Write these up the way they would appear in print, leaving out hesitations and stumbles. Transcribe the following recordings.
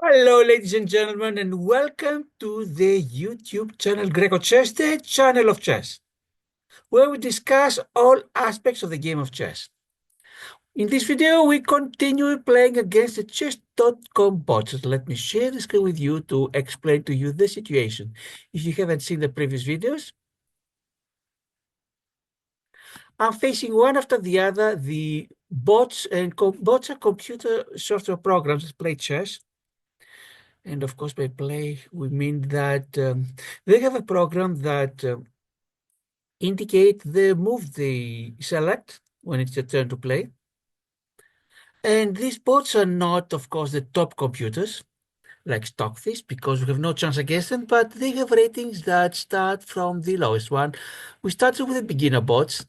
Hello, ladies and gentlemen, and welcome to the YouTube channel grecochess, the channel of chess, where we discuss all aspects of the game of chess. In this video, we continue playing against the chess.com bots. Let me share the screen with you to explain to you the situation. If you haven't seen the previous videos, I'm facing one after the other the bots, and bots are computer software programs that play chess. And of course, by play, we mean that they have a program that indicate the move they select when it's your turn to play. And these bots are not, of course, the top computers like Stockfish because we have no chance against them, but they have ratings that start from the lowest one. We started with the beginner bots.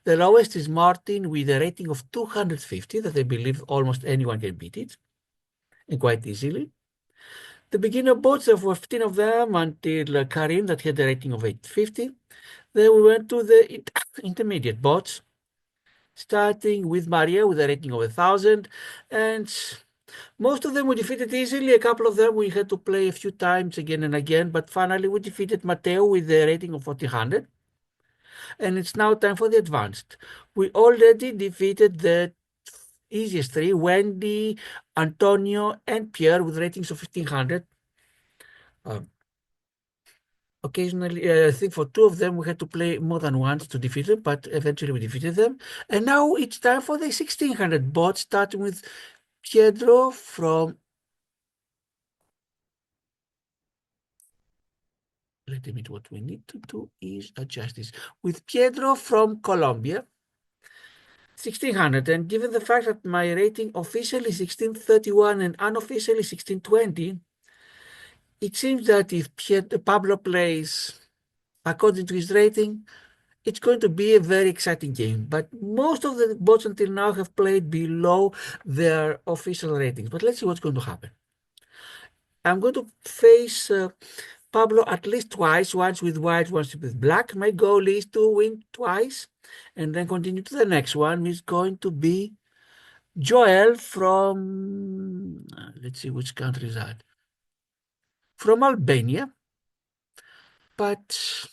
The lowest is Martin with a rating of 250 that I believe almost anyone can beat it, and quite easily. The beginner bots, there were 15 of them until Karim that had a rating of 850. Then we went to the intermediate bots, starting with Maria with a rating of 1,000. And most of them we defeated easily. A couple of them we had to play a few times again and again. But finally we defeated Matteo with a rating of 1,400. And it's now time for the advanced. We already defeated the easiest three, Wendy, Antonio, and Pierre with ratings of 1,500. Occasionally, I think for two of them we had to play more than once to defeat them, but eventually we defeated them. And now it's time for the 1,600 bot, starting with Pietro from. Let me. What we need to do is adjust this with Pietro from Colombia. 1,600, and given the fact that my rating officially 1,631 and unofficially 1,620, it seems that if Pablo plays according to his rating, it's going to be a very exciting game. But most of the bots until now have played below their official ratings. But let's see what's going to happen. I'm going to face Pablo at least twice, once with white, once with black. My goal is to win twice and then continue to the next one. Is going to be Joel from, let's see which country is that, from Albania. But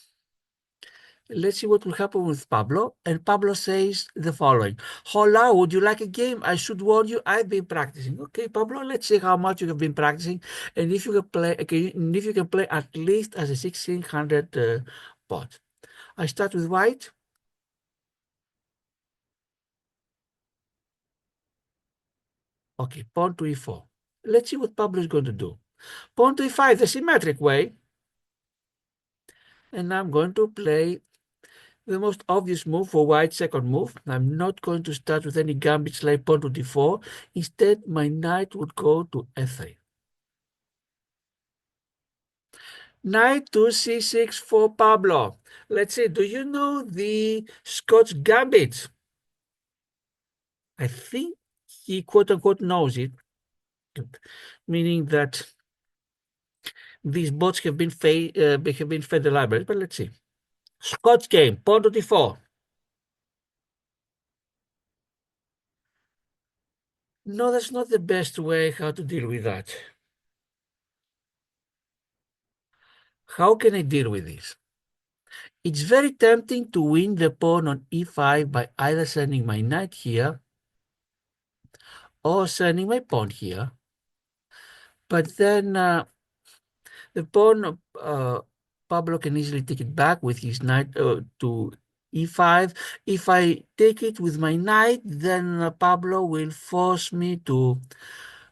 let's see what will happen with Pablo. And Pablo says the following: Hola, would you like a game? I should warn you, I've been practicing. Okay, Pablo, let's see how much you have been practicing and if you can play, and if you can play at least as a 1,600 bot. I start with white. Okay, pawn to e4. Let's see what Pablo is going to do. Pawn to e5, the symmetric way. And I'm going to play the most obvious move for white's second move. I'm not going to start with any gambits like pawn to d4. Instead, my knight would go to f3. Knight to c6 for Pablo. Let's see, do you know the Scots gambit? I think he quote-unquote knows it, meaning that these bots have been fed the library, but let's see. Scots game, pawn to d4. No, that's not the best way how to deal with that. How can I deal with this? It's very tempting to win the pawn on e5 by either sending my knight here or sending my pawn here. But then the pawn, Pablo can easily take it back with his knight to e5. If I take it with my knight, then Pablo will force me to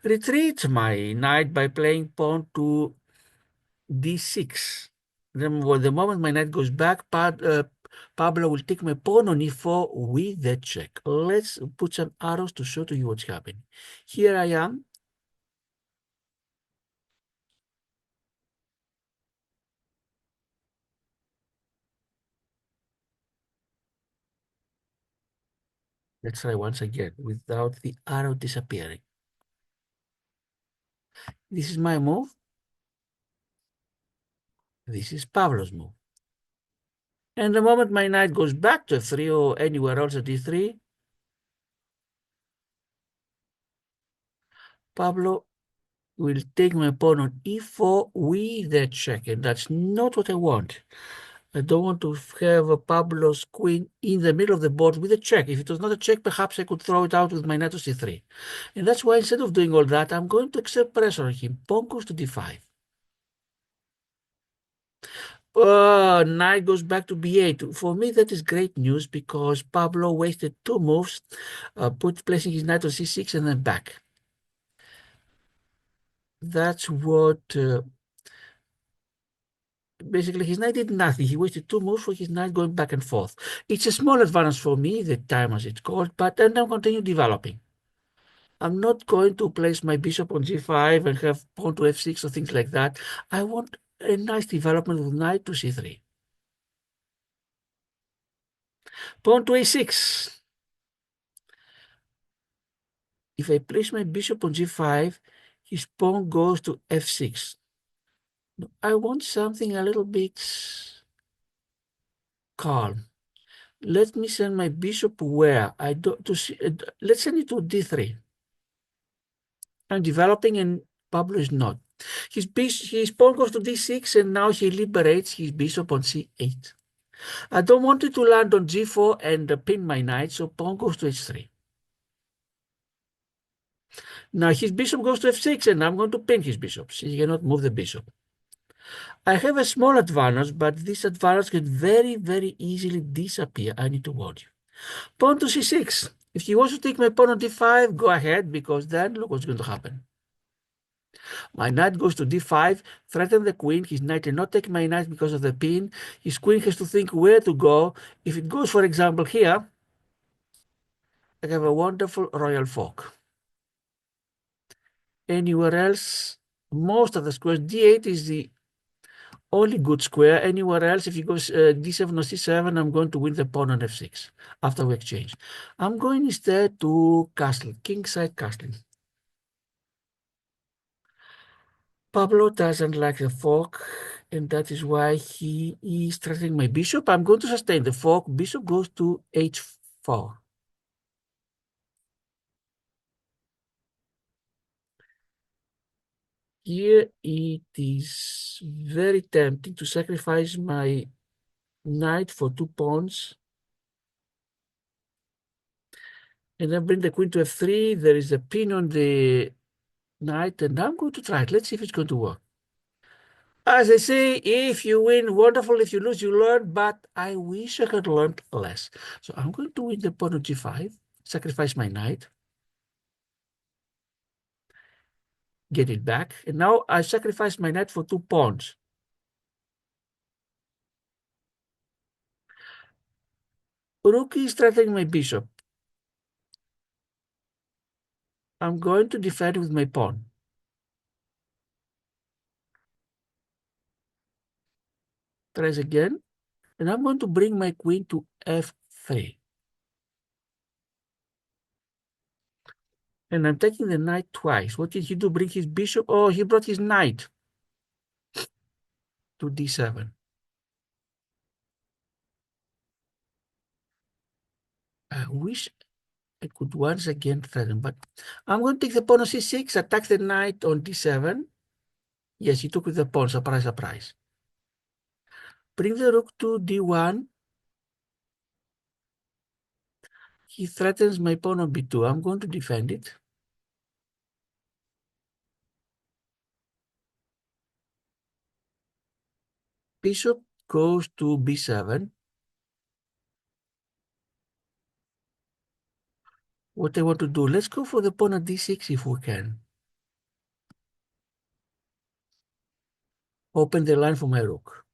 retreat my knight by playing pawn to d6. Then the moment my knight goes back, Pablo will take my pawn on e4 with the check. Let's put some arrows to show to you what's happening. Here I am. Let's try once again without the arrow disappearing. This is my move. This is Pablo's move. And the moment my knight goes back to f3 or anywhere else at d3, Pablo will take my pawn on e4 with a check, and that's not what I want. I don't want to have a Pablo's queen in the middle of the board with a check. If it was not a check, perhaps I could throw it out with my knight to c3. And that's why instead of doing all that, I'm going to exert pressure on him. Pawn goes to d5. Knight goes back to b8. For me, that is great news because Pablo wasted two moves, placing his knight on c6 and then back. That's what basically his knight did nothing. He wasted two moves for his knight going back and forth. It's a small advantage for me, the time as it's called, but then I'll continue developing. I'm not going to place my bishop on g5 and have pawn to f6 or things like that. I want a nice development with knight to c3. Pawn to a6. If I place my bishop on g5, his pawn goes to f6. I want something a little bit calm. Let me send my bishop where? Let's send it to d3. I'm developing and Pablo is not. His pawn goes to d6 and now he liberates his bishop on c8. I don't want it to land on g4 and pin my knight, so pawn goes to h3. Now his bishop goes to f6 and I'm going to pin his bishop. He cannot move the bishop. I have a small advantage, but this advantage can very, very easily disappear. I need to warn you. Pawn to c6. If he wants to take my pawn on d5, go ahead, because then look what's going to happen. My knight goes to d5, threaten the queen. His knight cannot take my knight because of the pin. His queen has to think where to go. If it goes, for example, here, I have a wonderful royal fork. Anywhere else, most of the squares, d8 is the only good square. Anywhere else, if he goes d7 or c7, I'm going to win the pawn on f6 after we exchange. I'm going instead to castle, kingside castling. Pablo doesn't like the fork, and that is why he is threatening my bishop. I'm going to sustain the fork. Bishop goes to h4. Here it is very tempting to sacrifice my knight for two pawns and then bring the queen to f3. There is a pin on the knight, and I'm going to try it. Let's see if it's going to work. As I say, if you win, wonderful. If you lose, you learn. But I wish I had learned less. So I'm going to win the pawn on g5, sacrifice my knight, get it back. And now I sacrifice my knight for two pawns. Rook is threatening my bishop. I'm going to defend with my pawn. Tries again. And I'm going to bring my queen to f3. And I'm taking the knight twice. What did he do? Bring his bishop? Oh, he brought his knight to d7. I wish I could once again threaten, but I'm going to take the pawn on c6, attack the knight on d7. Yes, he took with the pawn, surprise, surprise. Bring the rook to d1. He threatens my pawn on b2. I'm going to defend it. Bishop goes to b7. What I want to do, let's go for the pawn at d6 if we can. Open the line for my rook.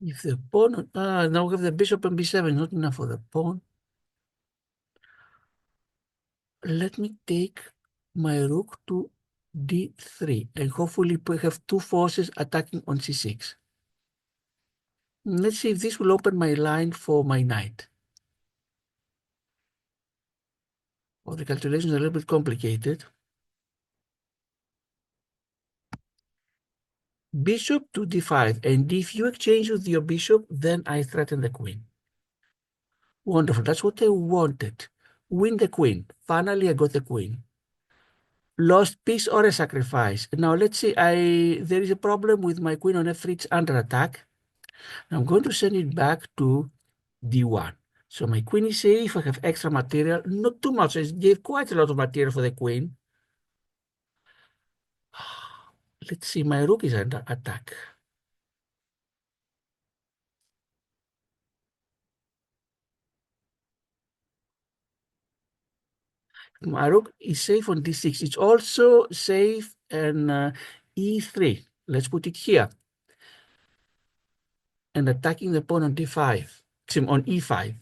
If the pawn, now we have the bishop on b7, not enough for the pawn. Let me take my rook to d3 and hopefully we have two forces attacking on c6. Let's see if this will open my line for my knight. Well, the calculations are a little bit complicated. Bishop to d5, and if you exchange with your bishop, then I threaten the queen. Wonderful. That's what I wanted. Win the queen. Finally, I got the queen. Lost piece or a sacrifice. Now let's see. There is a problem with my queen on f3. It's under attack. I'm going to send it back to d1. So my queen is safe. I have extra material. Not too much. I gave quite a lot of material for the queen. Let's see. My rook is under attack. My rook is safe on d6. It's also safe on e3. Let's put it here. And attacking the pawn on d5. On e5.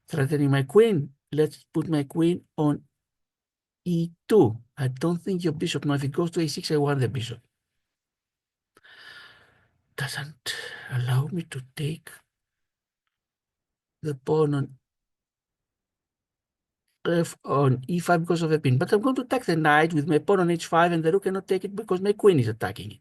Threatening my queen. Let's put my queen on e2. I don't think your bishop. Now, if it goes to a6, I want the bishop. Doesn't allow me to take the pawn on e5 because of a pin. But I'm going to attack the knight with my pawn on h5, and the rook cannot take it because my queen is attacking it.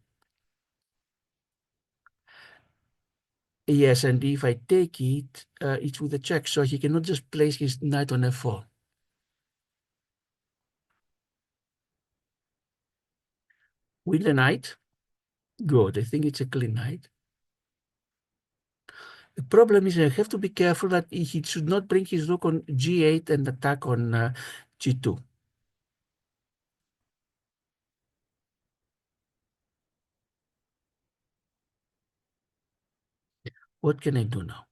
Yes, and if I take it, it's with a check, so he cannot just place his knight on f4. With the knight, good. I think it's a clean knight. The problem is I have to be careful that he should not bring his rook on g8 and attack on g2. What can I do now?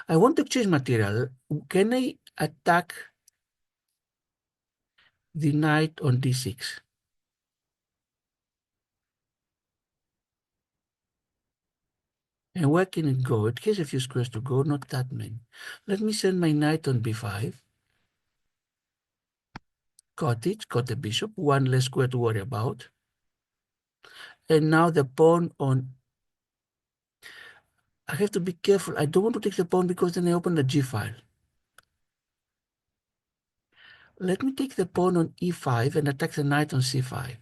I want to exchange material. Can I attack the knight on d6? And where can it go? It has a few squares to go, not that many. Let me send my knight on b5. Got it, got the bishop, one less square to worry about. And now the pawn on... I have to be careful. I don't want to take the pawn because then I open the g file. Let me take the pawn on e5 and attack the knight on c5.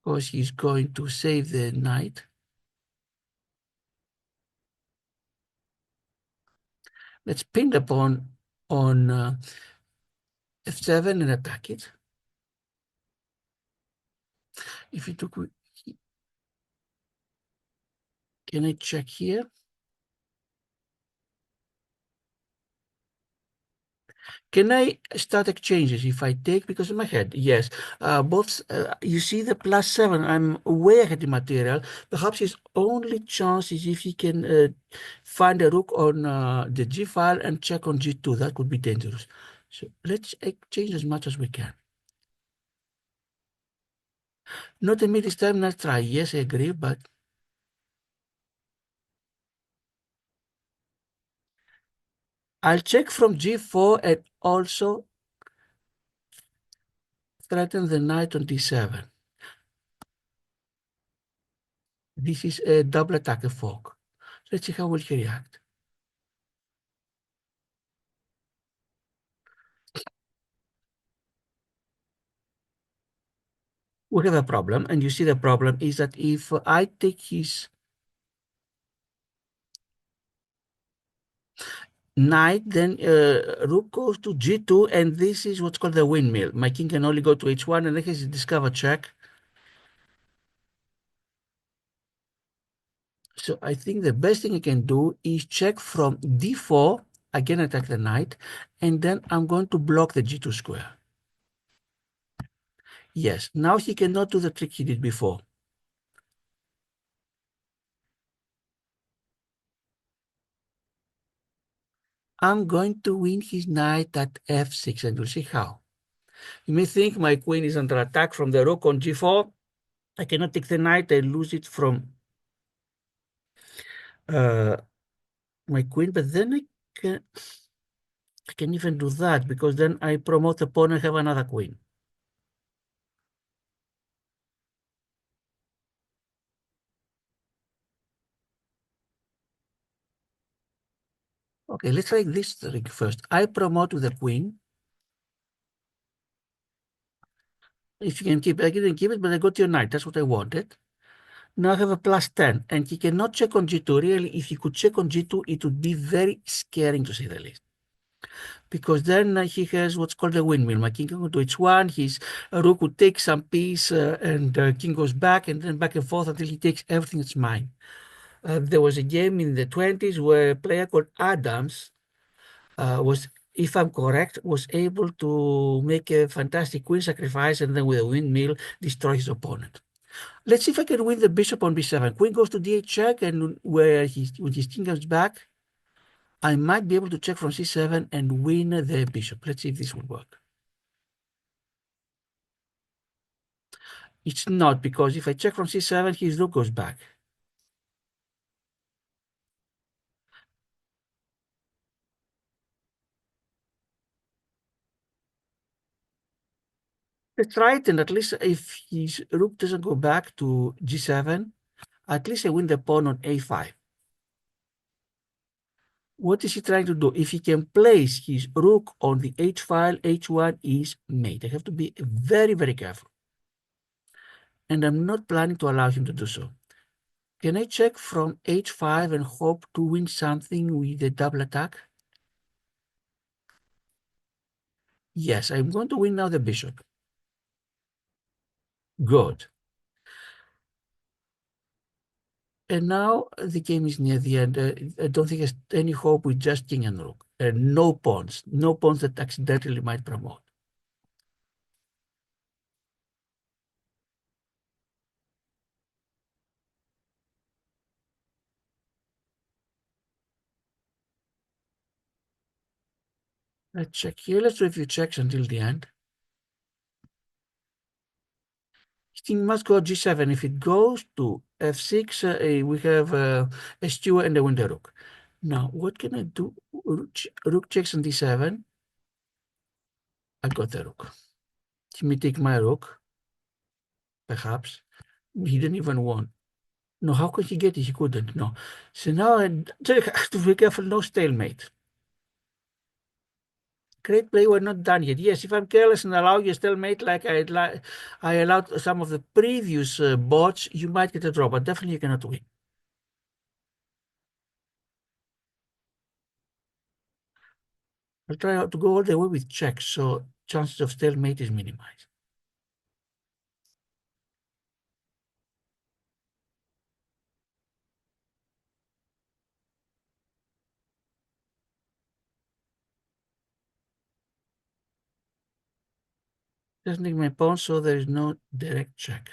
Because he's going to save the knight. Let's pin the pawn on f7 and attack it. If you took... Can I check here? Can I start exchanges if I take, because in my head, yes, you see the +7, I'm way ahead in material. Perhaps his only chance is if he can find a rook on the g file and check on g2. That could be dangerous. So let's exchange as much as we can. Not a this time, let's try. Yes, I agree, but I'll check from g4 and also threaten the knight on d7. This is a double attack of fork. Let's see how will he react. We have a problem, and you see the problem is that if I take his knight, then rook goes to g2, and this is what's called the windmill. My king can only go to h1, and then he has a discover check. So I think the best thing I can do is check from d4, again attack the knight, and then I'm going to block the g2 square. Yes, now he cannot do the trick he did before. I'm going to win his knight at f6, and we'll see how. You may think my queen is under attack from the rook on g4. I cannot take the knight. I lose it from my queen, but then I can even do that because then I promote the pawn and have another queen. Okay, let's try this trick first. I promote with the queen. If you can keep it, I didn't keep it, but I got your knight. That's what I wanted. Now I have a plus 10, and he cannot check on G2. Really, if he could check on G2, it would be very scaring to say the least. Because then he has what's called a windmill. My king can go to H1, his rook would take some piece, and king goes back, and then back and forth until he takes everything that's mine. There was a game in the 20s where a player called Adams was, if I'm correct, was able to make a fantastic queen sacrifice and then with a windmill destroy his opponent. Let's see if I can win the bishop on b7. Queen goes to d8 check, and when his king comes back, I might be able to check from c7 and win the bishop. Let's see if this will work. It's not, because if I check from c7, his rook goes back. That's right, and at least if his rook doesn't go back to g7, at least I win the pawn on a5. What is he trying to do? If he can place his rook on the h file, h1 is mate. I have to be very, very careful. And I'm not planning to allow him to do so. Can I check from h5 and hope to win something with a double attack? Yes, I'm going to win now the bishop. Good. And now the game is near the end. I don't think there's any hope with just king and rook. And no pawns. No pawns that accidentally might promote. Let's check here. Let's do a few checks until the end. King must go g7. If it goes to f6, we have a steward and a window rook. Now, what can I do? Rook checks on d7. I got the rook. He may take my rook, perhaps. He didn't even want. No, how could he get it? He couldn't. No. So now I have to be careful. No stalemate. Great play. We're not done yet. Yes, if I'm careless and allow you a stalemate like I allowed some of the previous bots, you might get a draw, but definitely you cannot win. I'll try to go all the way with checks, so chances of stalemate is minimized. Just need my pawn, so there is no direct check.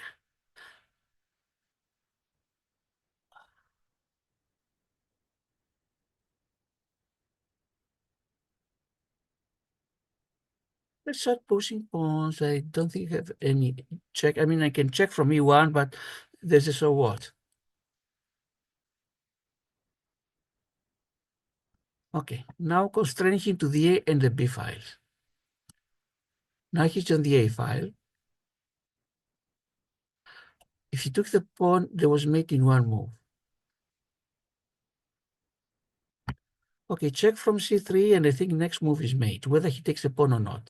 Let's start pushing pawns. I don't think I have any check. I mean, I can check from e1, but there's a so what. Okay, now constraining him to the A and the B files. Now he's on the A file. If he took the pawn, there was mate in one move. Okay, check from c3, and I think next move is mate, whether he takes the pawn or not.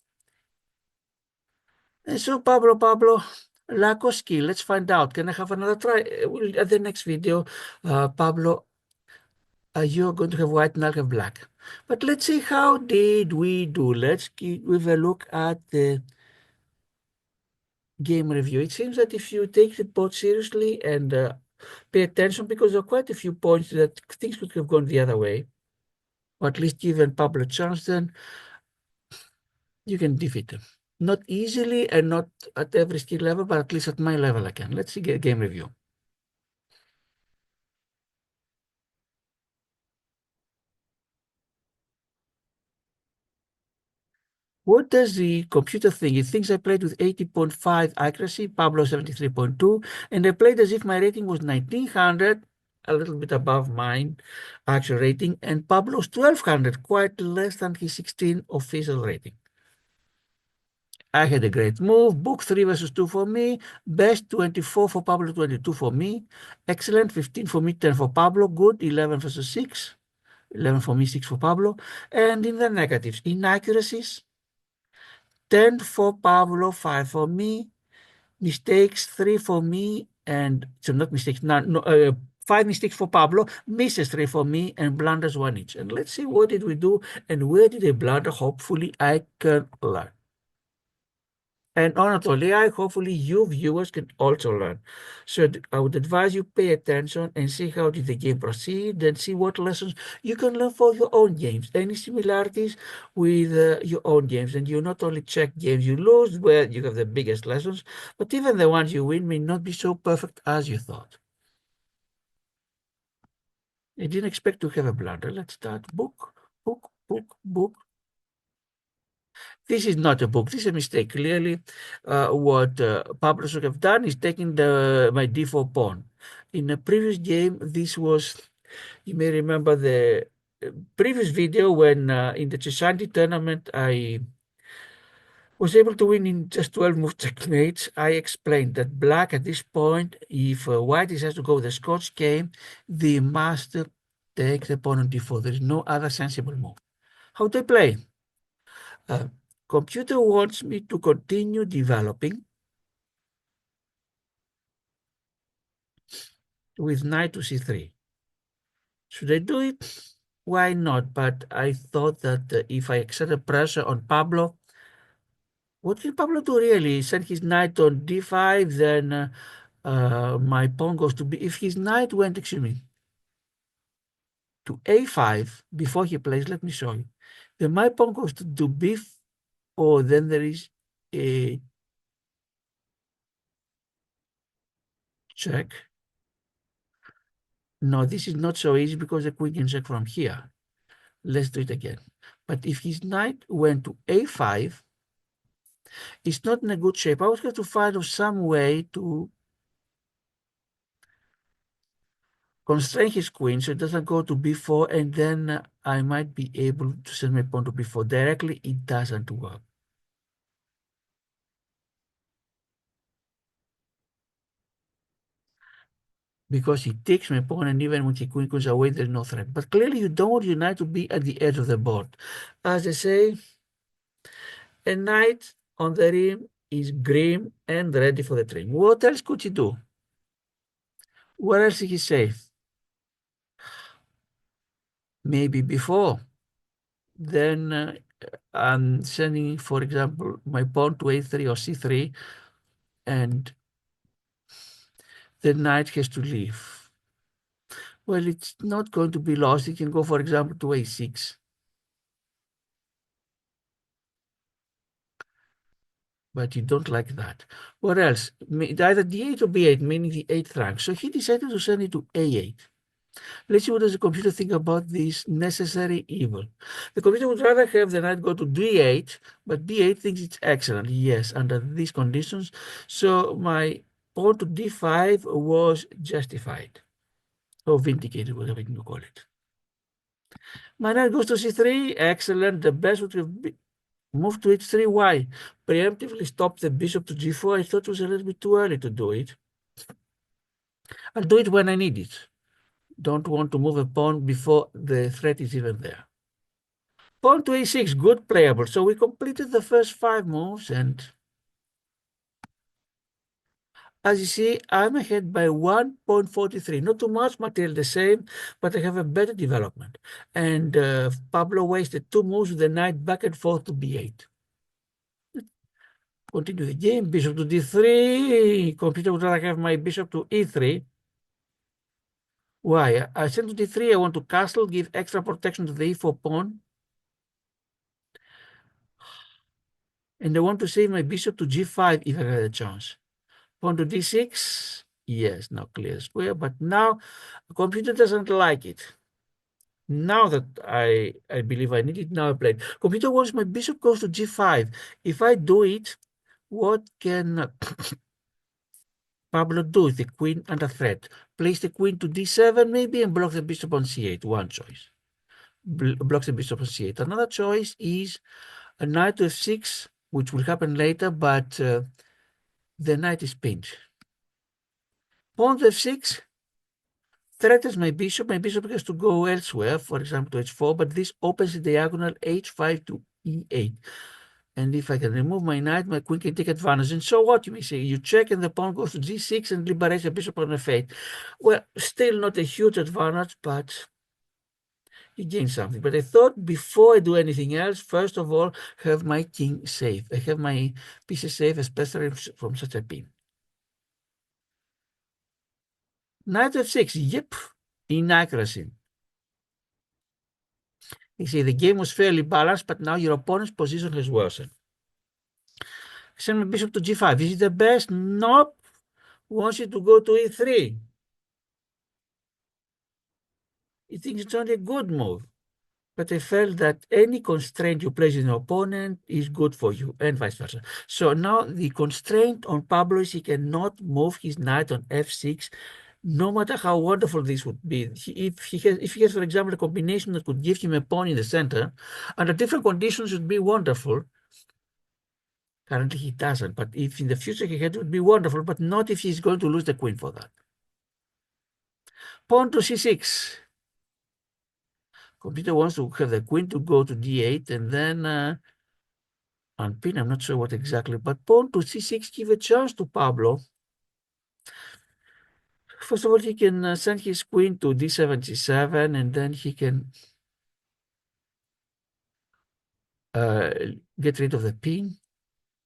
And so Pablo, lack of skill. Let's find out. Can I have another try? At the next video, Pablo, you're going to have white and I'll have black. But let's see, how did we do? Let's give a look at the game review. It seems that if you take the board seriously and pay attention, because there are quite a few points that things could have gone the other way, or at least given Pablo a chance, then you can defeat them. Not easily and not at every skill level, but at least at my level I can. Let's see game review. What does the computer think? It thinks I played with 80.5 accuracy, Pablo 73.2, and I played as if my rating was 1900, a little bit above mine actual rating, and Pablo's 1200, quite less than his 16 official rating. I had a great move. Book 3 versus 2 for me. Best 24 for Pablo, 22 for me. Excellent 15 for me, 10 for Pablo. Good 11 versus 6. 11 for me, 6 for Pablo. And in the negatives, inaccuracies, 10 for Pablo, 5 for me. Mistakes, 3 for me, and so not mistakes, no, 5 mistakes for Pablo, misses 3 for me, and blunders 1 each. And let's see what did we do and where did I blunder. Hopefully I can learn. And not only I, hopefully you viewers can also learn. So I would advise you pay attention and see how did the game proceed, and see what lessons you can learn for your own games. Any similarities with your own games. And you not only check games you lose, where you have the biggest lessons, but even the ones you win may not be so perfect as you thought. I didn't expect to have a blunder. Let's start. Book, book, book, book. This is not a book. This is a mistake. Clearly, what Pablo should have done is taking my d4 pawn. In a previous game, this was, you may remember the previous video when in the Cheshanti tournament, I was able to win in just 12 moves checkmates. I explained that black at this point, if white has to go with the Scotch game, the master takes the pawn on d4. There is no other sensible move. How do I play? Uh, Computer wants me to continue developing with knight to c3. Should I do it? Why not? But I thought that if I exerted pressure on Pablo, what can Pablo do really? Send his knight on d5, then my pawn goes to b. If his knight went, excuse me, to a5 before he plays, let me show you. Then my pawn goes to do b4, then there is a check. No, this is not so easy because the queen can check from here. Let's do it again. But if his knight went to a5, it's not in a good shape. I would have to find some way to constrain his queen so it doesn't go to b4, and then I might be able to send my pawn to b4 directly. It doesn't work. Because he takes my pawn, and even when the queen goes away, there's no threat. But clearly you don't want your knight to be at the edge of the board. As I say, a knight on the rim is grim and ready for the trim. What else could he do? What else did he say? Maybe before. Then I'm sending, for example, my pawn to a3 or c3, and the knight has to leave. Well, it's not going to be lost. It can go, for example, to a6. But you don't like that. What else? Either d8 or b8, meaning the 8th rank. So he decided to send it to a8. Let's see what does the computer think about this necessary evil. The computer would rather have the knight go to d8, but d8 thinks it's excellent. Yes, under these conditions. So my pawn to d5 was justified, or vindicated, whatever you call it. My knight goes to c3. Excellent. The best would have been move to h3. Why? Preemptively stop the bishop to g4. I thought it was a little bit too early to do it. I'll do it when I need it. Don't want to move a pawn before the threat is even there. Pawn to a6, good playable. So we completed the first 5 moves, and as you see, I'm ahead by 1.43. Not too much, material the same, but I have a better development. And Pablo wasted 2 moves with the knight back and forth to b8. Continue the game. Bishop to d3. Computer would rather have my bishop to e3. Why? I send to d3. I want to castle, give extra protection to the e4 pawn. And I want to save my bishop to g5 if I had a chance. Pawn to d6. Yes, now clear square. But now the computer doesn't like it. Now that I believe I need it, now I play it. Computer wants my bishop goes to g5. If I do it, what can Pablo do with the queen under threat? Place the queen to d7 maybe and block the bishop on c8. One choice. Blocks the bishop on c8. Another choice is a knight to f6, which will happen later, but the knight is pinned. Pawn to f6 threatens my bishop. My bishop has to go elsewhere, for example, to h4, but this opens the diagonal h5 to e8. And if I can remove my knight, my queen can take advantage. And so what, you may say? You check and the pawn goes to g6 and liberates the bishop on f8. Well, still not a huge advantage, but you gain something. But I thought before I do anything else, first of all, have my king safe. I have my pieces safe, especially from such a pin. Knight f6, yep, inaccuracy. You see, the game was fairly balanced, but now your opponent's position has worsened. Send my bishop to g5. Is it the best? Nope. Wants you to go to e3. He thinks it's only a good move. But I felt that any constraint you place in your opponent is good for you, and vice versa. So now the constraint on Pablo is he cannot move his knight on f6, no matter how wonderful this would be. If he has, for example, a combination that could give him a pawn in the center, under different conditions would be wonderful. Currently he doesn't, but if in the future he had, it would be wonderful, but not if he's going to lose the queen for that. Pawn to c6. Computer wants to have the queen to go to d8 and then unpin. I'm not sure what exactly, but pawn to c6 give a chance to Pablo. First of all, he can send his queen to d7, c7, and then he can get rid of the pin,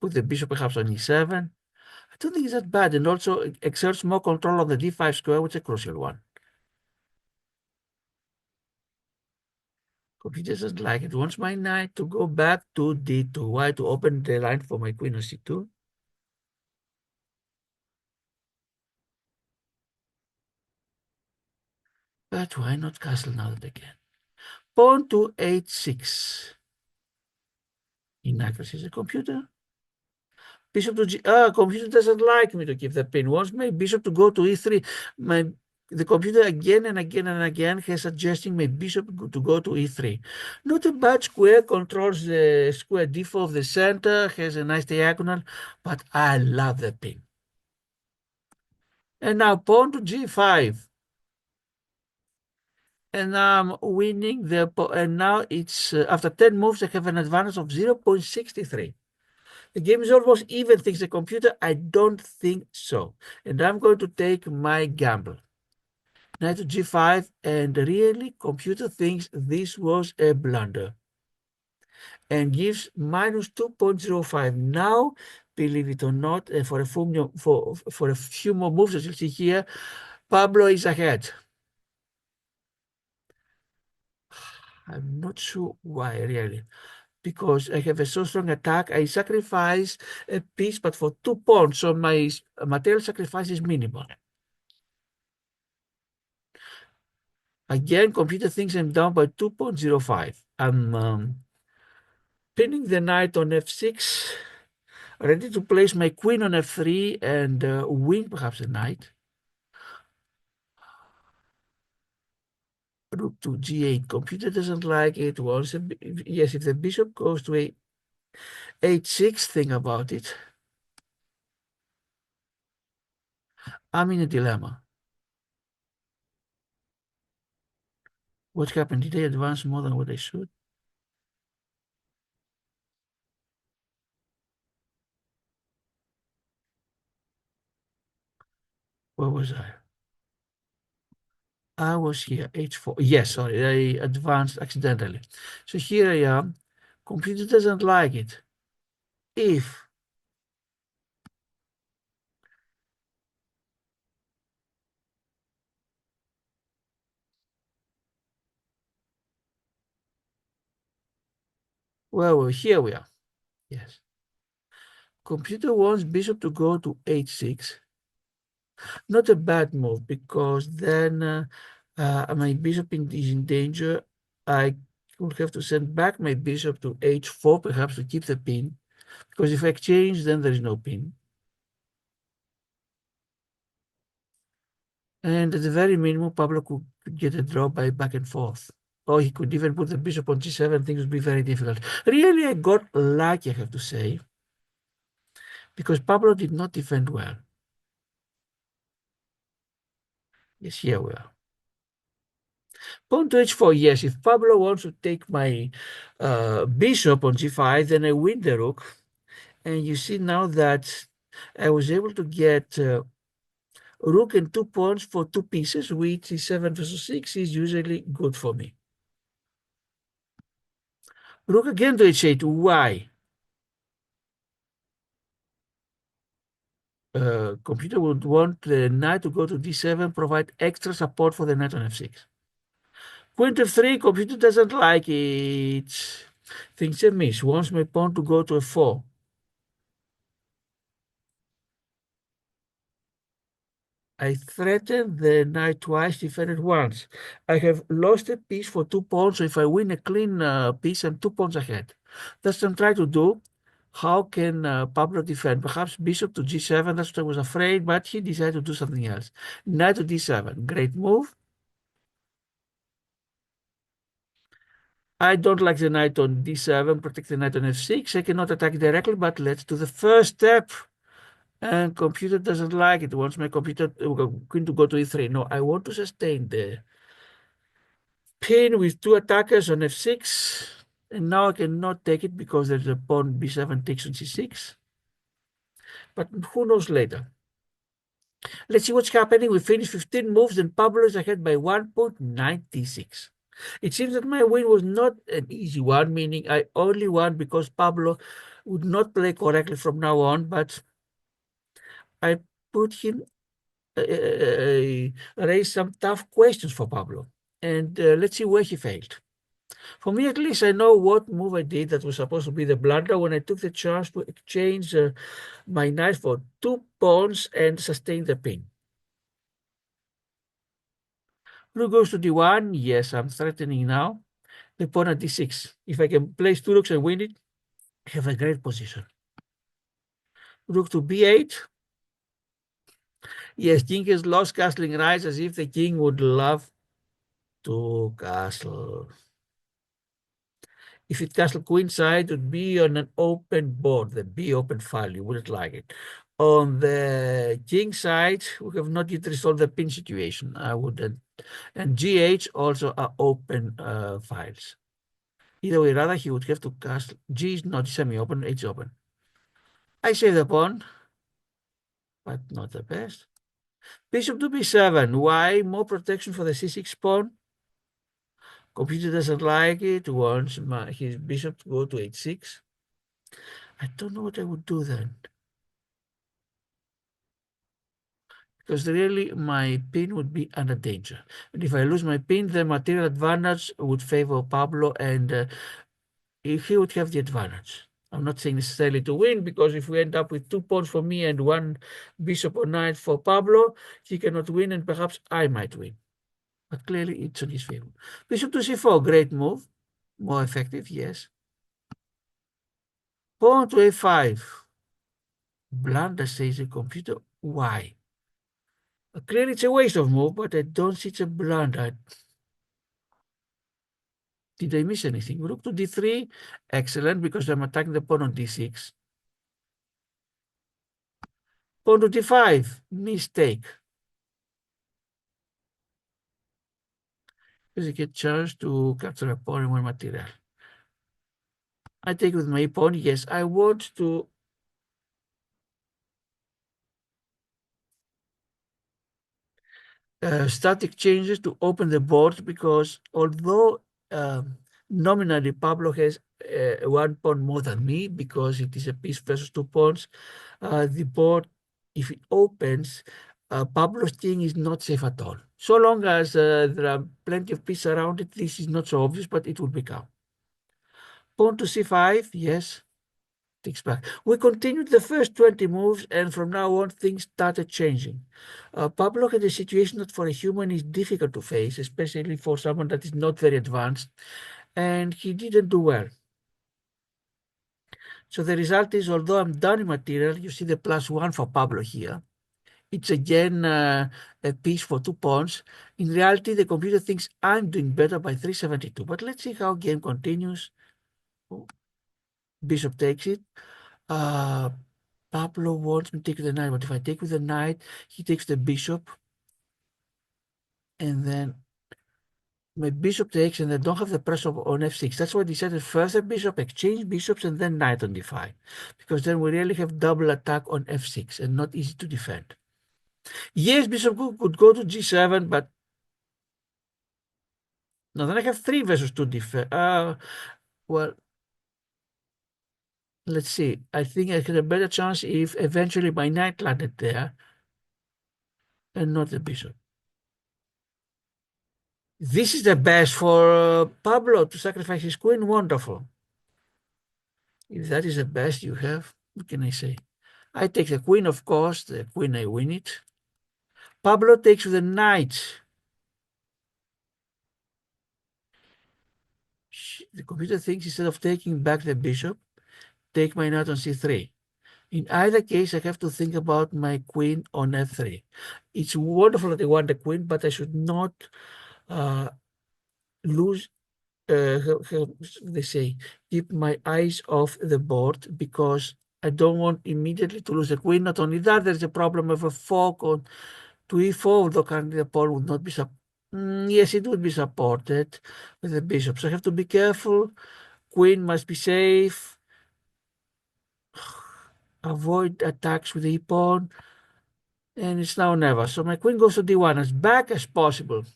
put the bishop perhaps on e7. I don't think it's that bad, and also exerts more control on the d5 square, which is a crucial one. Computer doesn't like it. Wants my knight to go back to d2. Why? To open the line for my queen on c2. But why not castle now again? Pawn to h6. Inaccuracy is a computer. Bishop to g. Computer doesn't like me to keep the pin. Wants my bishop to go to e3. The computer again and again and again has suggesting my bishop to go to e3. Not a bad square, controls the square d4 of the center, has a nice diagonal, but I love the pin. And now pawn to g5. And I'm winning the, and now it's, after 10 moves, I have an advantage of 0.63. The game is almost even, thinks the computer. I don't think so. And I'm going to take my gamble. Knight to g5, and really, computer thinks this was a blunder and gives minus 2.05. Now, believe it or not, for a few more moves, as you see here, Pablo is ahead. I'm not sure why, really. Because I have a so strong attack, I sacrifice a piece, but for 2 pawns, so my material sacrifice is minimal. Again, computer thinks I'm down by 2.05. I'm pinning the knight on f6, ready to place my queen on f3 and win perhaps the knight. Rook to g8. Computer doesn't like it. Yes, if the bishop goes to a h6, think about it. I'm in a dilemma. What happened? Did I advance more than what I should? Where was I? I was here, h4. Yes, sorry, I advanced accidentally. So here I am. Computer doesn't like it. If well, here we are. Yes. Computer wants bishop to go to h6. Not a bad move, because then my bishop is in danger. I will have to send back my bishop to h4, perhaps to keep the pin. Because if I exchange, then there is no pin. And at the very minimum, Pablo could get a draw by back and forth. Or he could even put the bishop on g7. Things would be very difficult. Really, I got lucky, I have to say, because Pablo did not defend well. Yes, here we are. Pawn to h4, yes. If Pablo wants to take my bishop on g5, then I win the rook. And you see now that I was able to get rook and 2 pawns for 2 pieces, which is 7 versus 6 is usually good for me. Rook again to h8. Why? Computer would want the knight to go to d7, provide extra support for the knight on f6. Queen f3, computer doesn't like it. Thinks a miss. Wants my pawn to go to f4. I threatened the knight twice, defended once. I have lost a piece for 2 pawns, so if I win a clean piece, I'm 2 pawns ahead. That's what I'm trying to do. How can Pablo defend? Perhaps bishop to g7, that's what I was afraid, but he decided to do something else. Knight to d7, great move. I don't like the knight on d7, protect the knight on f6. I cannot attack directly, but let's do the first step. And computer doesn't like it. Wants my computer queen to go to e3. No, I want to sustain the pin with 2 attackers on f6. And now I cannot take it because there's a pawn b7 takes on c6. But who knows later. Let's see what's happening. We finished 15 moves and Pablo is ahead by 1.96. It seems that my win was not an easy one, meaning I only won because Pablo would not play correctly from now on, but I put him, raised some tough questions for Pablo. And let's see where he failed. For me, at least, I know what move I did that was supposed to be the blunder when I took the chance to exchange my knight for 2 pawns and sustain the pin. Rook goes to d1. Yes, I'm threatening now. The pawn at d6. If I can place 2 rooks and win it, I have a great position. Rook to b8. Yes, king has lost castling rights as if the king would love to castle. If it castle queenside, it would be on an open board, the B open file. You wouldn't like it. On the king side, we have not yet resolved the pin situation. I wouldn't. And GH also are open files. Either way, rather, he would have to castle. G is not semi-open, H open. I save the pawn, but not the best. Bishop to b7. Why? More protection for the c6 pawn. Computer doesn't like it. Wants his bishop to go to h6. I don't know what I would do then. Because really my pin would be under danger. And if I lose my pin, the material advantage would favor Pablo and he would have the advantage. I'm not saying necessarily to win, because if we end up with 2 pawns for me and 1 bishop or knight for Pablo, he cannot win and perhaps I might win. But clearly it's on his favor. Bishop to c4, great move. More effective, yes. Pawn to a5. Blunder, says the computer. Why? Clearly it's a waste of move, but I don't see it's a blunder. Did I miss anything? Rook to d3, excellent, because I'm attacking the pawn on d6. Pawn to d5, mistake. Because you get chance to capture a pawn in one material. I take with my pawn, yes, I want to static changes to open the board, because although nominally Pablo has 1 pawn more than me, because it is a piece versus 2 pawns, the board, if it opens, Pablo's king is not safe at all. So long as there are plenty of pieces around it, this is not so obvious, but it will become. Pawn to c5, yes, takes back. We continued the first 20 moves, and from now on, things started changing. Pablo had a situation that for a human is difficult to face, especially for someone that is not very advanced, and he didn't do well. So the result is, although I'm down in material, you see the +1 for Pablo here. It's again a piece for 2 pawns. In reality, the computer thinks I'm doing better by 372. But let's see how game continues. Oh, bishop takes it. Pablo wants me to take with the knight, but if I take with the knight, he takes the bishop. And then my bishop takes and I don't have the pressure on f6. That's why I decided first a bishop, exchange bishops, and then knight on d5. Because then we really have double attack on f6 and not easy to defend. Yes, bishop could go to g7, but no, then I have 3 versus 2 defense. Well, let's see. I think I had a better chance if eventually my knight landed there and not the bishop. This is the best for Pablo to sacrifice his queen. Wonderful. If that is the best you have, what can I say? I take the queen, of course. The queen, I win it. Pablo takes the knight. The computer thinks instead of taking back the bishop, take my knight on c3. In either case, I have to think about my queen on f3. It's wonderful that I want the queen, but I should not lose, how they say, keep my eyes off the board, because I don't want immediately to lose the queen. Not only that, there's a problem of a fork on to e4, although currently the pawn would not be yes, it would be supported with the bishop. So I have to be careful. Queen must be safe. Avoid attacks with the e-pawn. And it's now or never. So my queen goes to d1 as back as possible.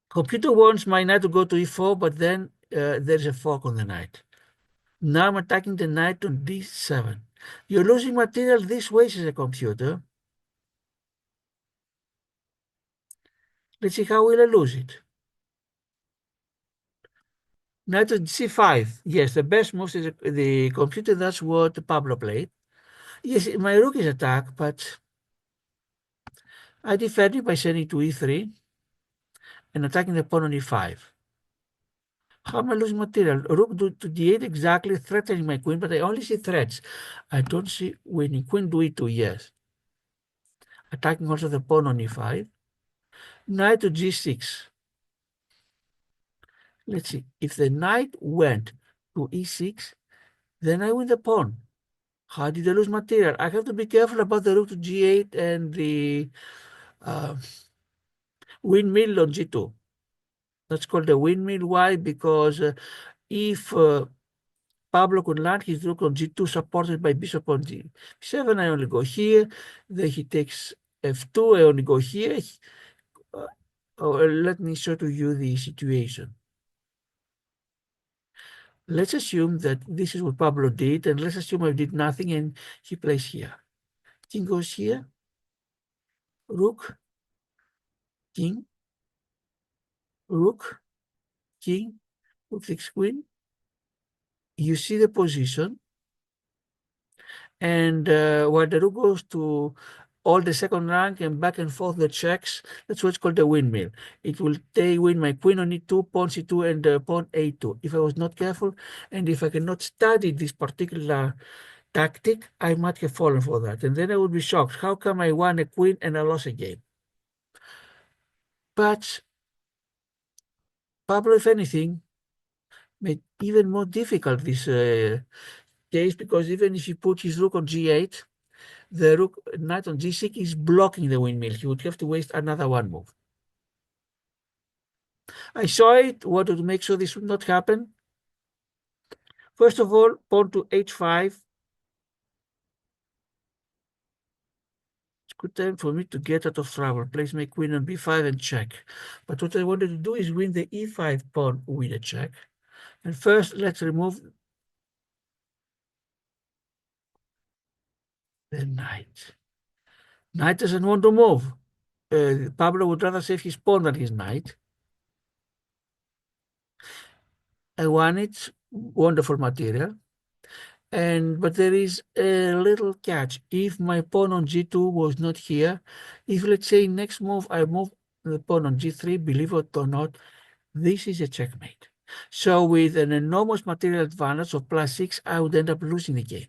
Computer wants my knight to go to e4, but then there's a fork on the knight. Now I'm attacking the knight on d7. You're losing material this way, says the computer. Let's see how will I lose it. Knight to c5. Yes, the best move is the computer. That's what Pablo played. Yes, my rook is attacked, but I defend it by sending to e3 and attacking the pawn on e5. How am I losing material? Rook to d8 exactly, threatening my queen, but I only see threats. I don't see winning. Queen to e2, yes. Attacking also the pawn on e5. Knight to g6. Let's see. If the knight went to e6, then I win the pawn. How did I lose material? I have to be careful about the rook to g8 and the windmill on g2. That's called the windmill. Why? Because if Pablo could land his rook on g2 supported by bishop on g7, I only go here. Then he takes f2, I only go here. Let me show to you the situation. Let's assume that this is what Pablo did, and let's assume I did nothing and he plays here. King goes here, rook, king, rook, king, rook takes queen. You see the position, and while the rook goes to all the second rank and back and forth the checks, that's what's called the windmill. It will win my queen on e2, pawn c2, and pawn a2. If I was not careful, and if I cannot study this particular tactic, I might have fallen for that. And then I would be shocked. How come I won a queen and I lost a game? But Pablo, if anything, made even more difficult this case, because even if he put his rook on g8, the rook knight on g6 is blocking the windmill. He would have to waste another one move. I saw it, wanted to make sure this would not happen. First of all, pawn to h5. It's a good time for me to get out of trouble. Place my queen on b5 and check. But what I wanted to do is win the e5 pawn with a check. And first, let's remove the knight. Knight doesn't want to move. Pablo would rather save his pawn than his knight. I want it. Wonderful material. But there is a little catch. If my pawn on g2 was not here, if let's say next move I move the pawn on g3, believe it or not, this is a checkmate. So with an enormous material advantage of +6, I would end up losing the game.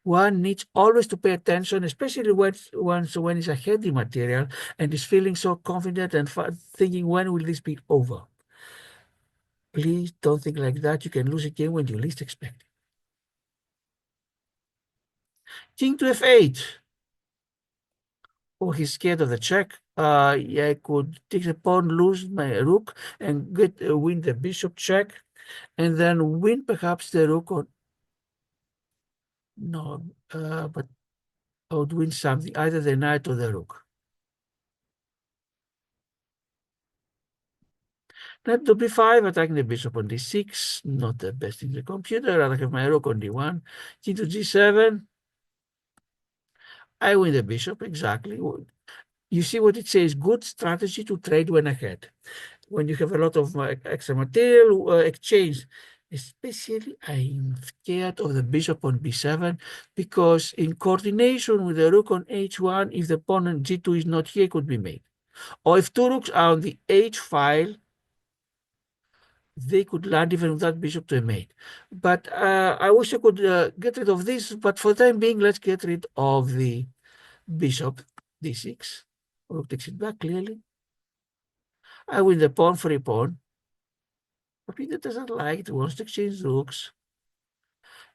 One needs always to pay attention, especially when it's a heavy material and is feeling so confident and thinking, when will this be over? Please don't think like that. You can lose a game when you least expect it. King to f8. or he's scared of the check. Yeah, I could take the pawn, lose my rook, and get win the bishop check, and then win perhaps the rook on. No, but I would win something, either the knight or the rook. Knight to b5, attacking the bishop on d6, not the best in the computer. I have my rook on d1. King to g7. I win the bishop, exactly. You see what it says, good strategy to trade when ahead. When you have a lot of extra material exchange, especially I'm scared of the bishop on b7, because in coordination with the rook on h1, if the pawn on g2 is not here, it could be made. Or if two rooks are on the h file, they could land even without bishop to a mate. But I wish I could get rid of this, but for the time being, let's get rid of the bishop d6. Rook takes it back clearly. I win the pawn, free pawn. But Peter doesn't like it, wants to exchange rooks.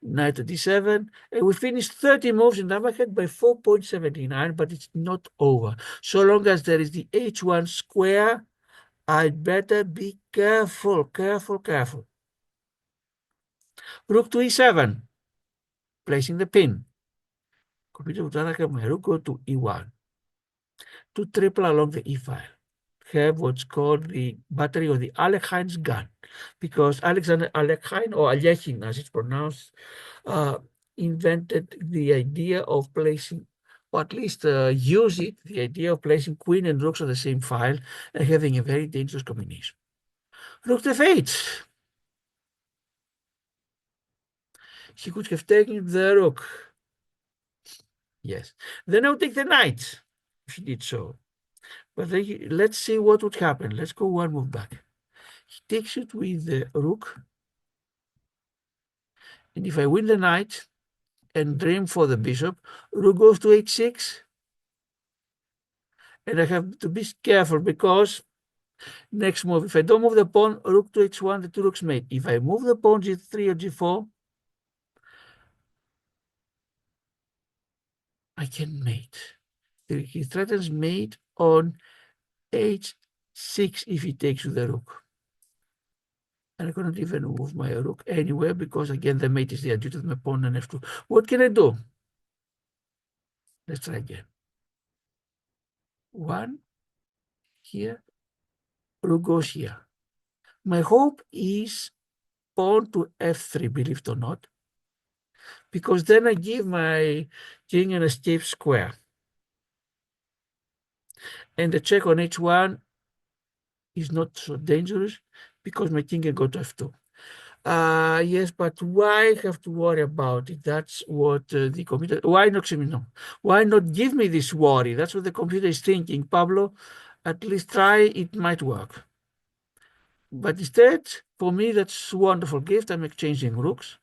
Knight to d7. And we finished 30 moves in Namahed by 4.79, but it's not over. So long as there is the h1 square, I'd better be careful, careful, careful. Rook to e7, placing the pin. Computer would rather have my rook go to e1. To triple along the e file. Have what's called the battery or the Alekhine's gun, because Alexander Alekhine, or Alechin as it's pronounced, invented the idea of placing, or at least use it, the idea of placing queen and rooks on the same file and having a very dangerous combination. Rook to f8. He could have taken the rook. Yes. Then I would take the knight, if he did so. But then let's see what would happen. Let's go one move back. He takes it with the rook. And if I win the knight and dream for the bishop, rook goes to h6. And I have to be careful because next move, if I don't move the pawn, rook to h1, the two rooks mate. If I move the pawn g3 or g4, I can mate. He threatens mate on h6 if he takes with the rook. And I cannot even move my rook anywhere because, again, the mate is there due to my pawn and f2. What can I do? Let's try again. One here, rook goes here. My hope is pawn to f3, believe it or not, because then I give my king an escape square. And the check on h1 is not so dangerous because my king can go to f2. Yes, but why have to worry about it? That's what the computer, why not, no, why not give me this worry? That's what the computer is thinking. Pablo, at least try, it might work. But instead, for me, that's a wonderful gift. I'm exchanging rooks.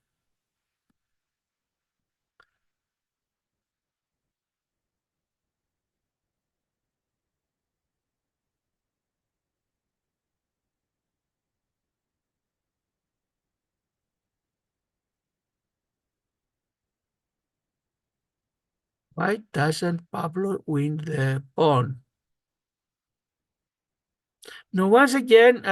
Why doesn't Pablo win the pawn? Now, once again,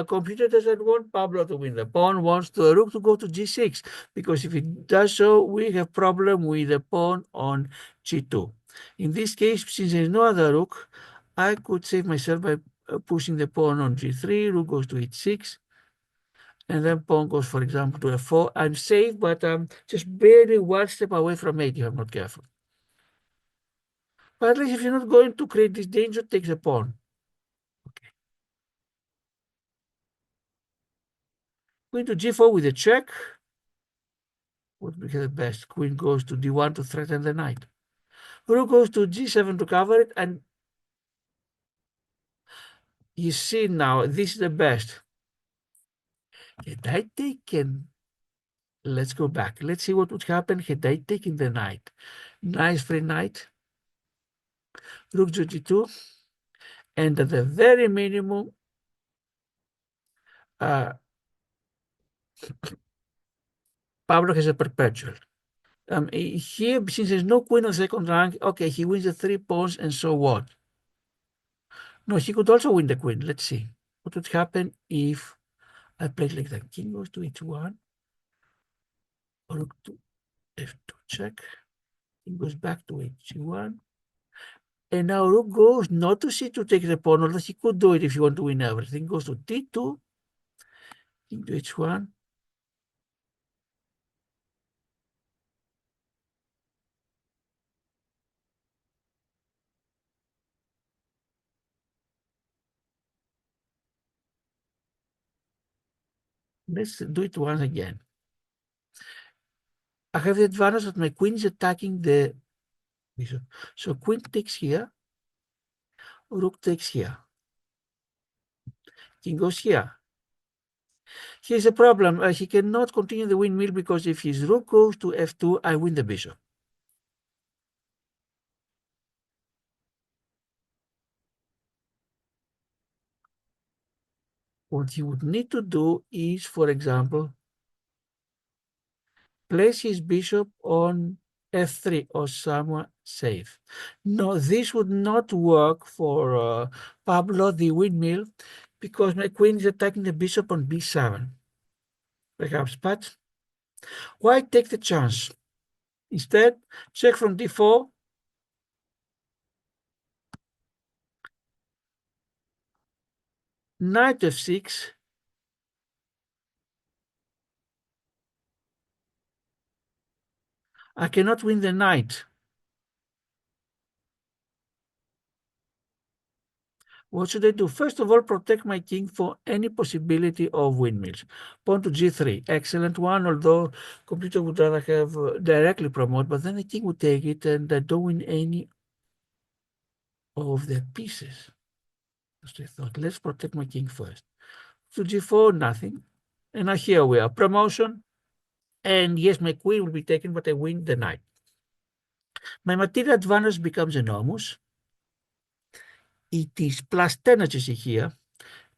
computer doesn't want Pablo to win the pawn, wants the rook to go to g6, because if it does so, we have problem with the pawn on g2. In this case, since there is no other rook, I could save myself by pushing the pawn on g3, rook goes to h6, and then pawn goes, for example, to f4. I'm safe, but I'm just barely one step away from mate if I'm not careful. But at least if you're not going to create this danger, take the pawn. Okay. Queen to g4 with a check. What would be the best? Queen goes to d1 to threaten the knight. Rook goes to g7 to cover it, and you see now, this is the best. Had I taken, let's go back. Let's see what would happen had I taken the knight. Nice free knight. Rook to g2. And at the very minimum, Pablo has a perpetual. Here, since there's no queen on second rank, okay, he wins the 3 pawns, and so what? No, he could also win the queen. Let's see. What would happen if I played like that? King goes to h1, rook to f2 check. King goes back to h1. And now rook goes not to c to take the pawn, although he could do it if you want to win everything. Goes to d2, king to h1. Let's do it once again. I have the advantage that my queen is attacking the bishop. So queen takes here, rook takes here, king goes here. Here's a problem. He cannot continue the windmill because if his rook goes to f2, I win the bishop. What he would need to do is, for example, place his bishop on f3 or somewhere safe. No, this would not work for Pablo, the windmill, because my queen is attacking the bishop on b7. Perhaps, but why take the chance? Instead, check from d4. Knight f6. I cannot win the knight. What should I do? First of all, protect my king for any possibility of windmills. Pawn to g3, excellent one, although computer would rather have directly promote, but then the king would take it and I don't win any of the pieces. So I thought, let's protect my king first. To g4, nothing. And now here we are, promotion. And yes, my queen will be taken, but I win the knight. My material advantage becomes enormous. It is plus 10, as you see here.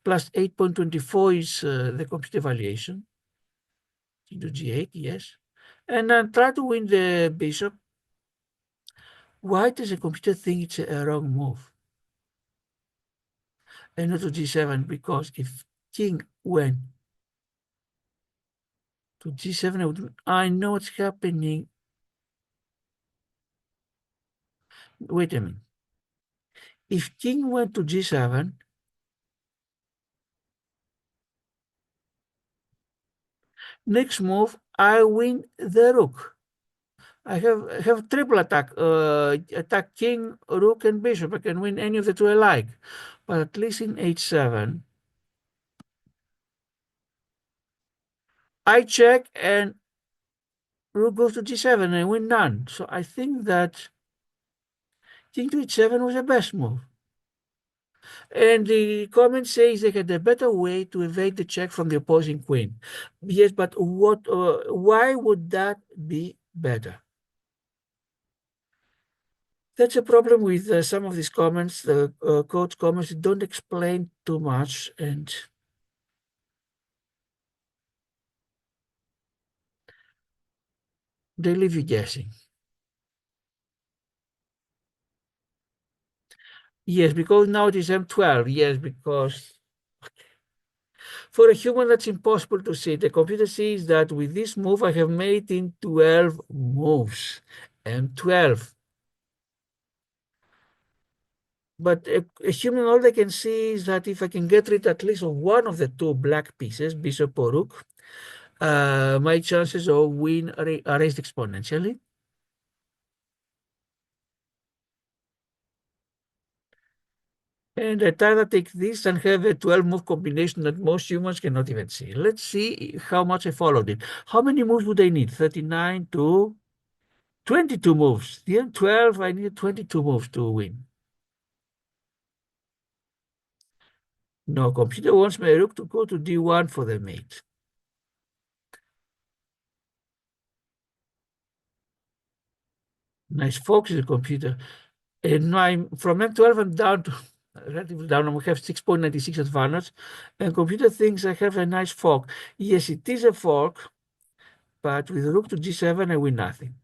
Plus 8.24 is the computer evaluation. Into g8, yes. And then try to win the bishop. Why does the computer think it's a wrong move? And not to g7, because if king went to g7, I know what's happening. Wait a minute. If king went to g7, next move, I win the rook. I have triple attack, attack king, rook, and bishop. I can win any of the two alike. But at least in h7, I check and rook goes to g7 and I win none. So I think that king to h7 was the best move. And the comment says they had a better way to evade the check from the opposing queen. Yes, but why would that be better? That's a problem with some of these comments. The coach comments don't explain too much and they leave you guessing. Yes, because now it is m12. Yes, because for a human that's impossible to see. The computer sees that with this move I have made in 12 moves. M12. But a human, all they can see is that if I can get rid at least of one of the two black pieces, bishop or rook, my chances of win are raised exponentially. And I try to take this and have a 12-move combination that most humans cannot even see. Let's see how much I followed it. How many moves would I need? 39 to 22 moves. The M12, I need 22 moves to win. No, computer wants my rook to go to d1 for the mate. Nice focus, the computer. And I'm from M12, I'm down to relatively down. I have 6.96 advantage. And computer thinks I have a nice fork. Yes, it is a fork, but with rook to g7, I win nothing.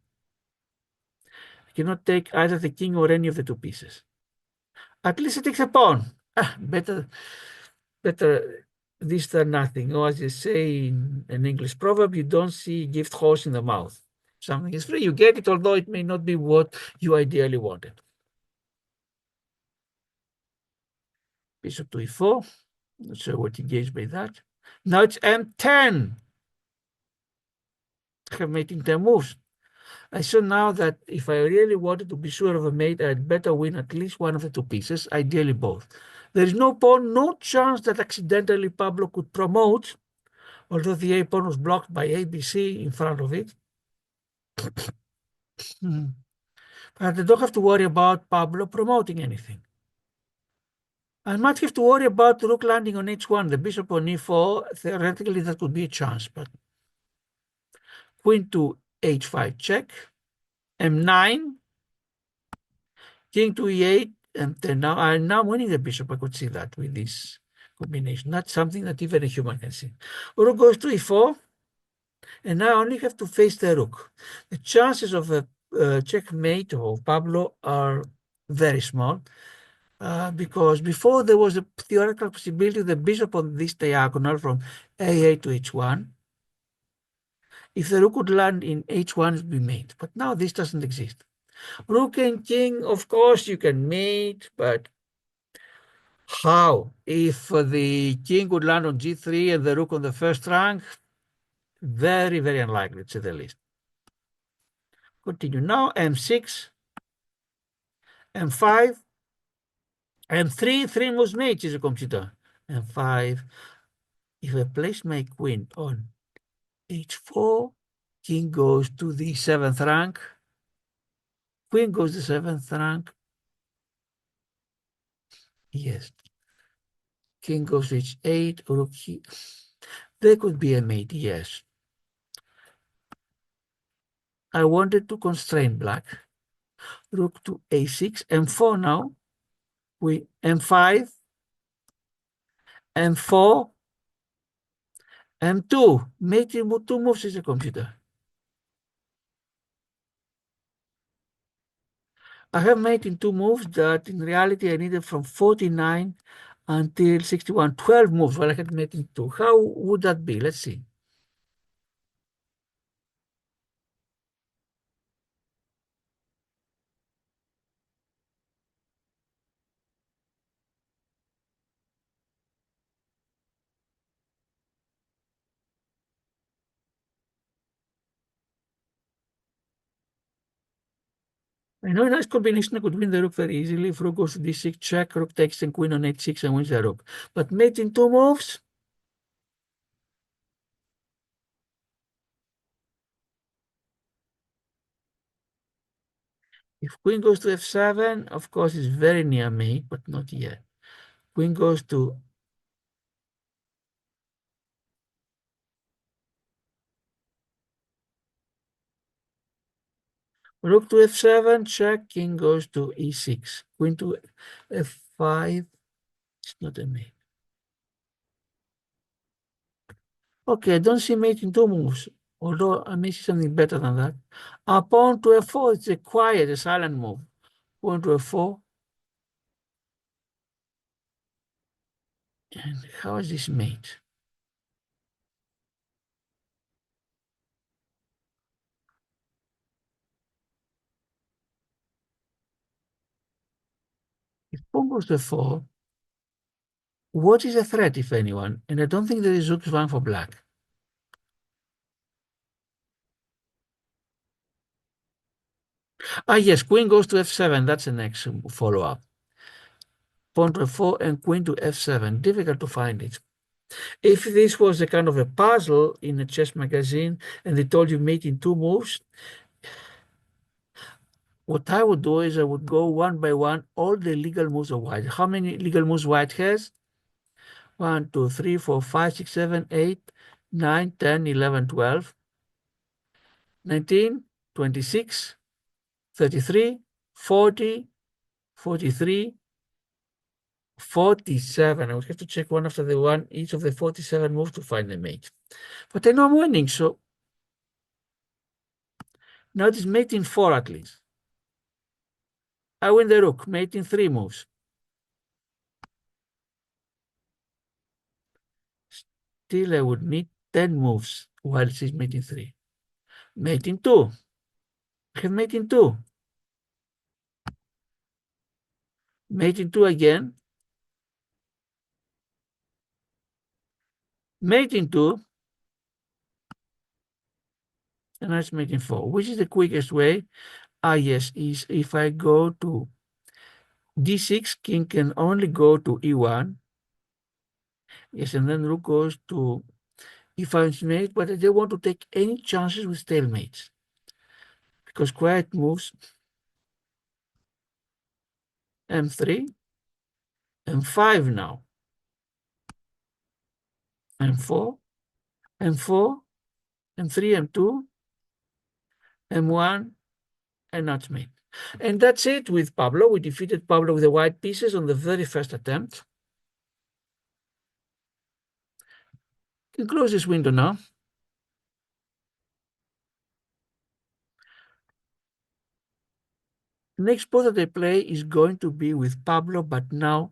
You cannot take either the king or any of the two pieces. At least it takes a pawn. Better this than nothing. Or as you say in an English proverb, you don't see gift horse in the mouth. Something is free, you get it, although it may not be what you ideally wanted. Bishop to e4. Not sure what he gains by that. Now it's m10. I have mating 10 moves. I saw now that if I really wanted to be sure of a mate, I'd better win at least one of the two pieces, ideally both. There is no pawn, no chance that accidentally Pablo could promote, although the A pawn was blocked by ABC in front of it. But I don't have to worry about Pablo promoting anything. I might have to worry about the rook landing on h1, the bishop on e4. Theoretically, that could be a chance, but queen to h5 check, m9, king to e8, and then now I'm now winning the bishop. I could see that with this combination. Not something that even a human can see. Rook goes to e4, and now I only have to face the rook. The chances of a checkmate of Pablo are very small. Because before there was a theoretical possibility of the bishop on this diagonal from a8 to h1. If the rook would land in h1, it would be mate. But now this doesn't exist. Rook and king, of course, you can mate, but how? If the king would land on g3 and the rook on the first rank, very, very unlikely, to say the least. Continue now, m6, m5, m3, 3 moves mate is a computer. m5, if I place my queen on h4, king goes to the 7th rank, queen goes to 7th rank, yes, king goes to h8, rook here. There could be a mate, yes. I wanted to constrain black, rook to a6, m4 now, we m5, m4, m2, mating 2 moves is a computer. I have made in 2 moves that in reality I needed from 49 until 61, 12 moves, while I had made in 2. How would that be? Let's see. I know a nice combination I could win the rook very easily. If rook goes to d6, check, rook takes and queen on h6 and wins the rook. But mate in 2 moves, if queen goes to f7, of course, it's very near mate, but not yet. Queen goes to rook to f7, check, king goes to e6. Queen to f5, it's not a mate. Okay, I don't see mate in 2 moves, although I may see something better than that. Pawn to f4, it's a quiet, a silent move. Pawn to f4. And how is this mate? If pawn goes to f4, what is a threat, if anyone? And I don't think there is rook one for black. Yes, queen goes to f7. That's the next follow-up. Pawn to f4 and queen to f7. Difficult to find it. If this was a kind of a puzzle in a chess magazine and they told you mate in 2 moves, what I would do is I would go one by one all the legal moves of white. How many legal moves white has? 1, 2, 3, 4, 5, 6, 7, 8, 9, 10, 11, 12, 19, 26, 33, 40, 43, 47. I would have to check one after the one, each of the 47 moves to find the mate. But I know I'm winning, so now it is mate in 4 at least. I win the rook, mate in 3 moves. Still, I would need 10 moves while she's mate in 3. Mate in 2. I have mate in 2. Mate in 2 again. Mate in 2. And now it's mate in 4. Which is the quickest way? Ah, yes, is if I go to d6, king can only go to e1. Yes, and then rook goes to e5 mate, but I don't want to take any chances with stalemates. Because quiet moves m3, m5 now, m4, m4, m3, m2, m1, and not mate. And that's it with Pablo. We defeated Pablo with the white pieces on the very first attempt. You can close this window now. Next spot that I play is going to be with Pablo, but now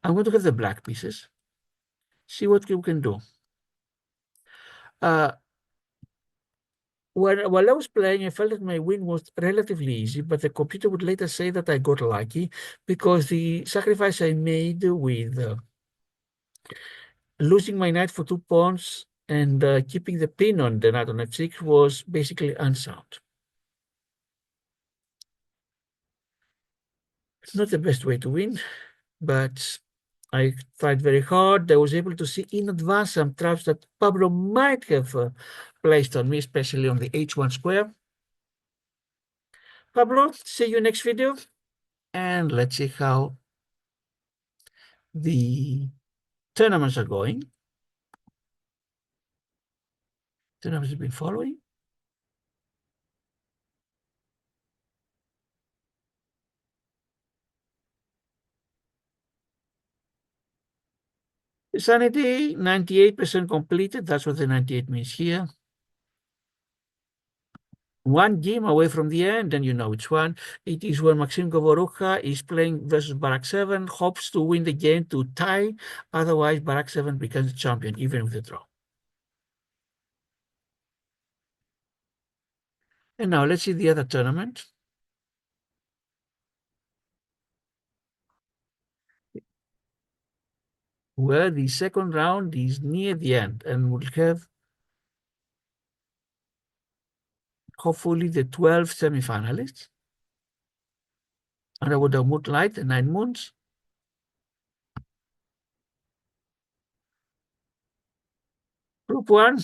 I'm going to have the black pieces. See what we can do. While I was playing, I felt that my win was relatively easy, but the computer would later say that I got lucky because the sacrifice I made with losing my knight for 2 pawns and keeping the pin on the knight on f6 was basically unsound. It's not the best way to win, but I tried very hard. I was able to see in advance some traps that Pablo might have placed on me, especially on the h1 square. Pablo, see you next video, and let's see how the tournaments are going. Tournaments have been following. Sanity, 98% completed. That's what the 98 means here. 1 game away from the end, and you know which one. It is when Maxim Govorukha is playing versus Barak 7, hopes to win the game to tie. Otherwise, Barak 7 becomes champion, even with a draw. And now let's see the other tournament. Where the second round is near the end, and we'll have hopefully the 12 semifinalists. And I would have Moonlight, the 9 moons. Group 1,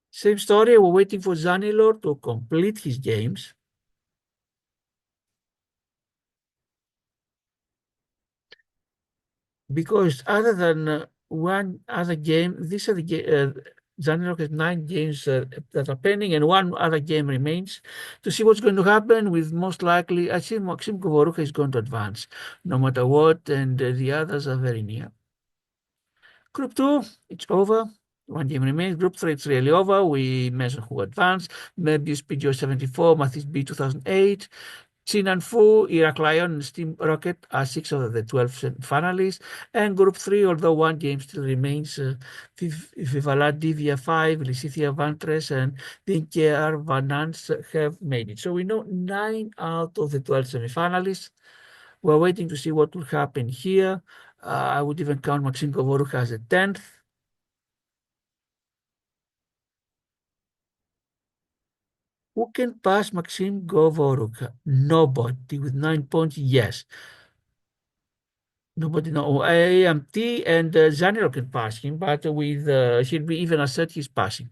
same story. We're waiting for Zanilor to complete his games. Because other than one other game, these are the Zanilor has 9 games that are pending, and 1 other game remains to see what's going to happen. With most likely, I think Maxim Govorukha is going to advance no matter what, and the others are very near. Group 2, it's over. 1 game remains. Group 3, it's really over. We mentioned who advanced. Mebius PGO 74, Mathis B 2008. Chinan Fu, Iraq Lion, and Steam Rocket are 6 of the 12 finalists. And Group 3, although 1 game still remains, Vivala Divya 5, Lysithia Vantres, and Dinkier Vanans have made it. So we know 9 out of the 12 semifinalists. We're waiting to see what will happen here. I would even count Maxim Govorukha as a 10th. Who can pass Maxim Govorukha? Nobody with 9 points, yes. Nobody know. AMT and Zaniro can pass him, but with he'll be even assert he's passing.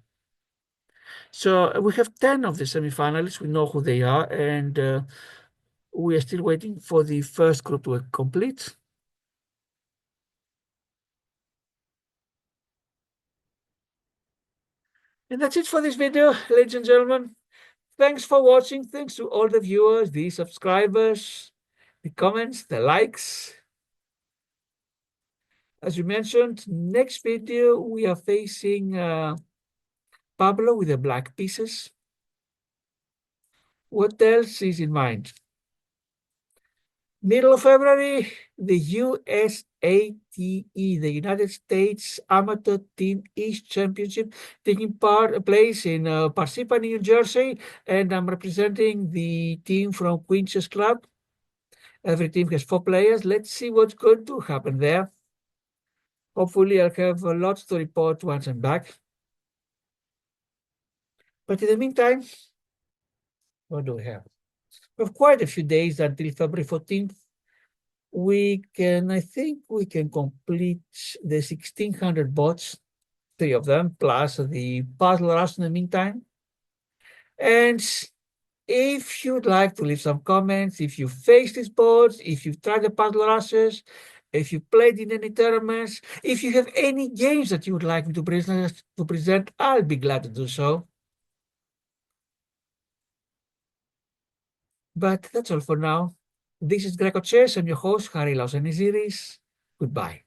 So we have 10 of the semifinalists. We know who they are, and we are still waiting for the first group to complete. And that's it for this video, ladies and gentlemen. Thanks for watching. Thanks to all the viewers, the subscribers, the comments, the likes. As you mentioned, next video we are facing Pablo with the black pieces. What else is in mind? Middle of February, the USATE, the United States Amateur Team East Championship, taking place in Parsippany, New Jersey, and I'm representing the team from Queen's Chess Club. Every team has 4 players. Let's see what's going to happen there. Hopefully, I'll have lots to report once I'm back. But in the meantime, what do we have? We have quite a few days until February 14th. I think we can complete the 1600 bots, 3 of them, plus the puzzle rush in the meantime. And if you'd like to leave some comments, if you face these bots, if you've tried the puzzle rushes, if you played in any tournaments, if you have any games that you would like me to present, I'll be glad to do so. But that's all for now. This is grecochess. I'm your host, Harry Lausaniziris. Goodbye.